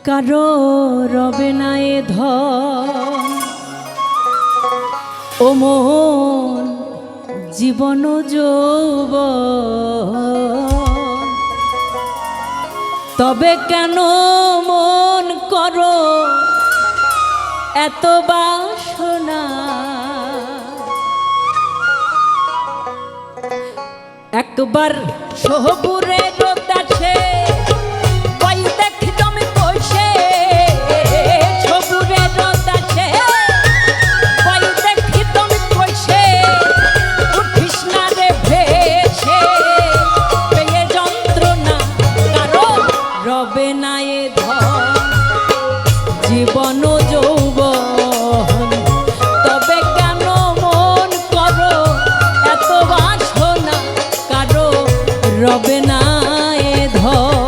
কারো রবে না এ ধন ও মন জীবন যৌবন, তবে কেন মন করো এত বাসনা? একবার সহপুরে রোদাছে পাই দেখি তুমি কইছে, সহপুরে রোদাছে পাই দেখি তুমি কইছে, উঠিস না রে ভেসে পেয়ে যন্ত্রণা কারো রবে না এ ধন জীবন যৌবন, তবে কেন মন করো এত বাসনা কারো রবে না এ ধন।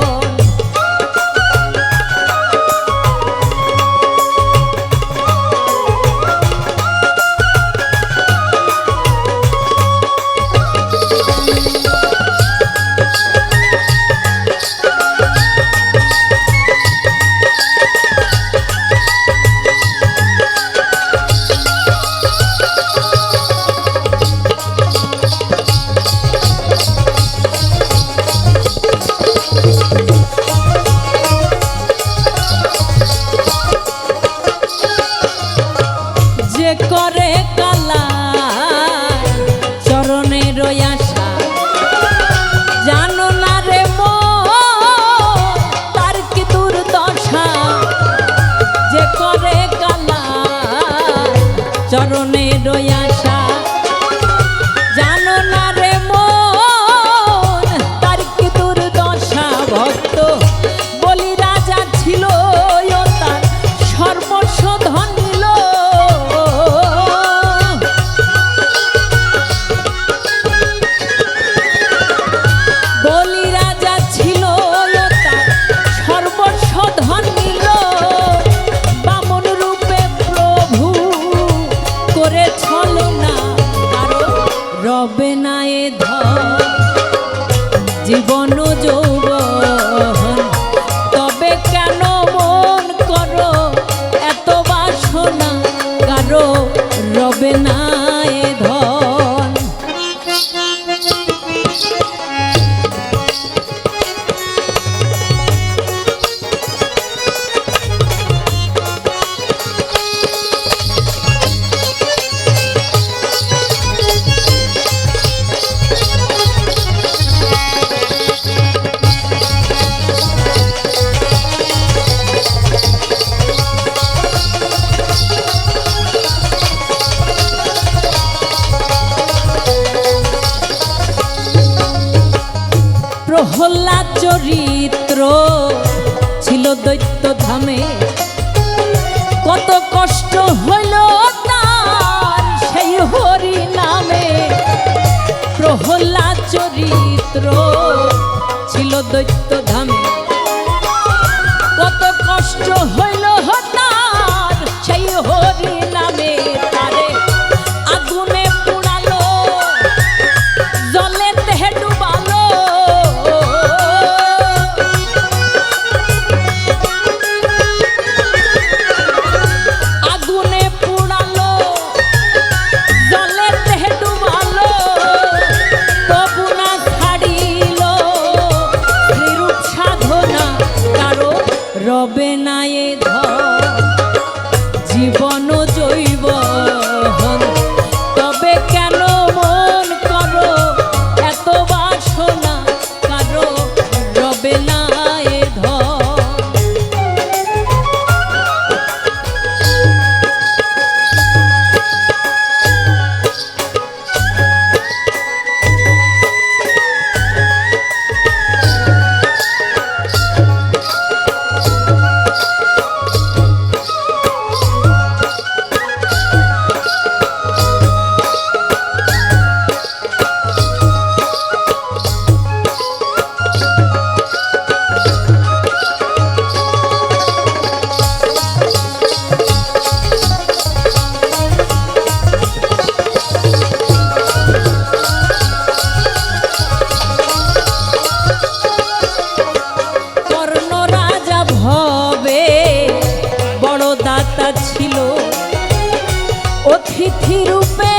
করে কালা চরণের আশা জানো না রে মন তার কি দুর্দশা, যে করে কালা চরণের আশা জানো না রে মন তার কি দুর্দশা। ভক্ত বলি রাজা ছিল তার সর্বস্ব ধন নিল, রবে না এ ধন জীবন যৌবন, তবে কেন মন করো এত বাসনা কারো রবে না এ ধন। প্রহ্লাদ চরিত্র ছিল দৈত্য ধামে, কত কষ্ট হইল তার সেই হরি নামে। প্রহ্লাদ চরিত্র ছিল দৈত্য ধামে, কত কষ্ট হইল তার সেই হরি নামে। তারে আগুনে পুড়ালো জলে দেহে ডুবালো, রবে না এ ধন জীবন যৌবন, তবে কেন মন করো এত বাসনা কারো রবে না এ ধন। দাতা ছিল অতিথি রূপে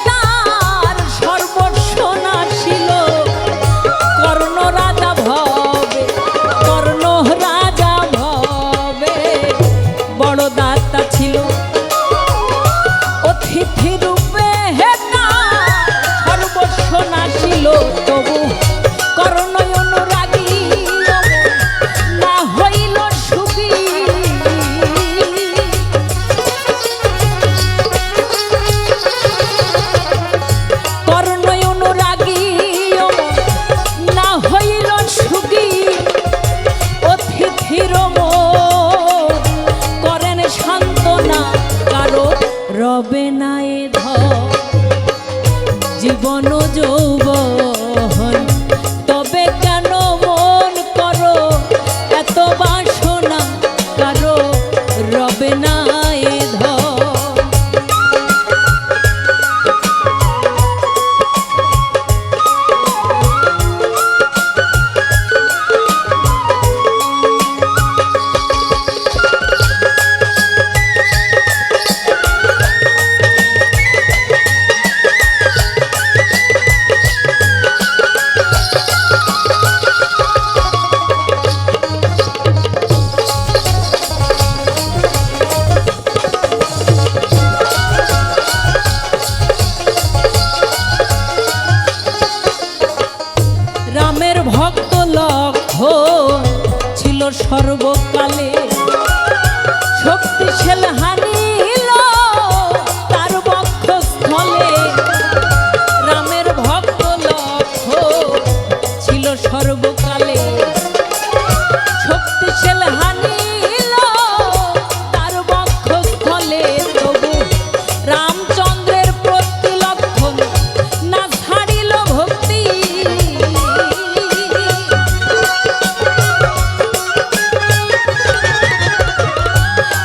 তার সর্বস্ব নাছিল কর্ণ রাজা ভবে কর্ণ রাজা ভবে বড় দাতা ছিল অতিথি রূপে তার সর্বস্ব নাছিল তবু কর্ণ অনুরাগী না হইল সুখী কর্ণ অনুরাগী না হইল সুখী অতিথির মন করেন সান্ত্বনা কারো রবে না এ ধন জীবন যৌবন তবে কেন মন করো এত বাসনা কারো রবে না এ ধন রামের ভক্ত লক্ষণ ছিল সর্বকালে শক্তিশাল হানিল তার বক্ষস্থলে রামের ভক্ত লক্ষণ ছিল সর্বকালে শক্তিশাল হানিল তার বক্ষস্থলে তবু রামচন্দ্রের প্রতি লক্ষণ না ছাড়িল ভক্তি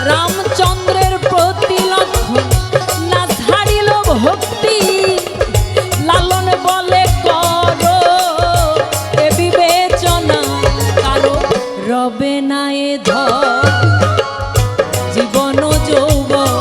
রামচন্দ্রের প্রতি লক্ষণ না ছাড়িল ভক্তি লালন বলে করো এ বিবেচনা কারো রবে না এ ধন জীবন যৌবন